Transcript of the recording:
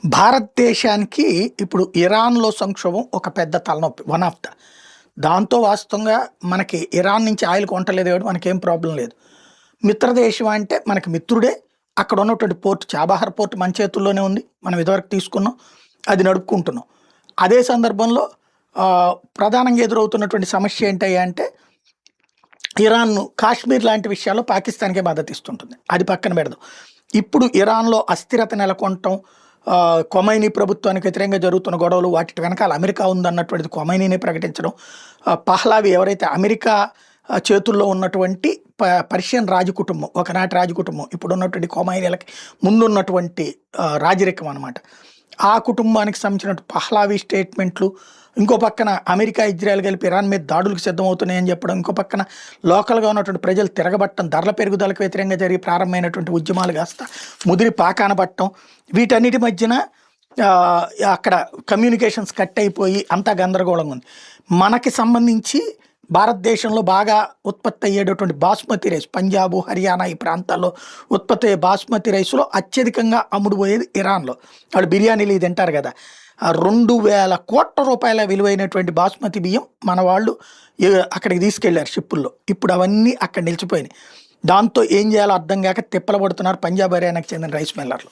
భారతదేశానికి ఇప్పుడు ఇరాన్‌లో సంక్షోభం ఒక పెద్ద తలనొప్పి. One of the. దాంతో వాస్తవంగా మనకి ఇరాన్ నుంచి ఆయిల్ కొంటలేదు కాబట్టి మనకేం ప్రాబ్లమ్ లేదు. మిత్రదేశం అంటే మనకి మిత్రుడే. అక్కడ ఉన్నటువంటి పోర్ట్ చాబహార్ పోర్ట్ మన చేతుల్లోనే ఉంది. మనం ఇదివరకు తీసుకున్నాం. అది నడుపుకుంటున్నాం. అదే సందర్భంలో ప్రధానంగా ఎదురవుతున్నటువంటి సమస్య ఏంటయ్యా అంటే ఇరాన్ కాశ్మీర్ లాంటి విషయాల్లో పాకిస్తాన్‌కే మద్దతు ఇస్తుంటుంది. అది పక్కన పెడదాం. ఇప్పుడు ఇరాన్‌లో అస్థిరత నెలకొనటం, ఖొమైనీ ప్రభుత్వానికి వ్యతిరేకంగా జరుగుతున్న గొడవలు వాటి వెనకాల అమెరికా ఉందన్నటువంటిది ఖొమైనీనే ప్రకటించడం. పహ్లావి ఎవరైతే అమెరికా చేతుల్లో ఉన్నటువంటి పర్షియన్ రాజకుటుంబం, ఒకనాటి రాజకుటుంబం, ఇప్పుడున్నటువంటి ఖొమైనీలకి ముందున్నటువంటి రాజరికం అనమాట. ఆ కుటుంబానికి సంబంధించిన పహ్లావి స్టేట్మెంట్లు, ఇంకో పక్కన అమెరికా ఇజ్రాయెల్ కలిపి ఇరాన్ మీద దాడులకు సిద్ధమవుతున్నాయని చెప్పడం, ఇంకో పక్కన లోకల్గా ఉన్నటువంటి ప్రజలు తిరగబట్టడం, ధరల పెరుగుదలకు వ్యతిరేకంగా జరిగి ప్రారంభమైనటువంటి ఉద్యమాలు కాస్త ముదిరి పాకాన పట్టడం, వీటన్నిటి మధ్యన అక్కడ కమ్యూనికేషన్స్ కట్ అయిపోయి అంతా గందరగోళంగా ఉంది. మనకి సంబంధించి భారతదేశంలో బాగా ఉత్పత్తి అయ్యేటటువంటి బాస్మతి రైస్, పంజాబ్, హర్యానా ఈ ప్రాంతాల్లో ఉత్పత్తి అయ్యే బాస్మతి రైస్లో అత్యధికంగా అమ్ముడుపోయేది ఇరాన్లో. వాళ్ళు బిర్యానీలు ఇది తింటారు కదా. 2,000 కోట్ల రూపాయల విలువైనటువంటి బాస్మతి బియ్యం మన వాళ్ళు అక్కడికి తీసుకెళ్లారు షిప్పుల్లో. ఇప్పుడు అవన్నీ అక్కడ నిలిచిపోయినాయి. దాంతో ఏం చేయాలో అర్థం కాక తిప్పలు పడుతున్నారు పంజాబ్, హర్యానాకి చెందిన రైస్ మిల్లర్లు.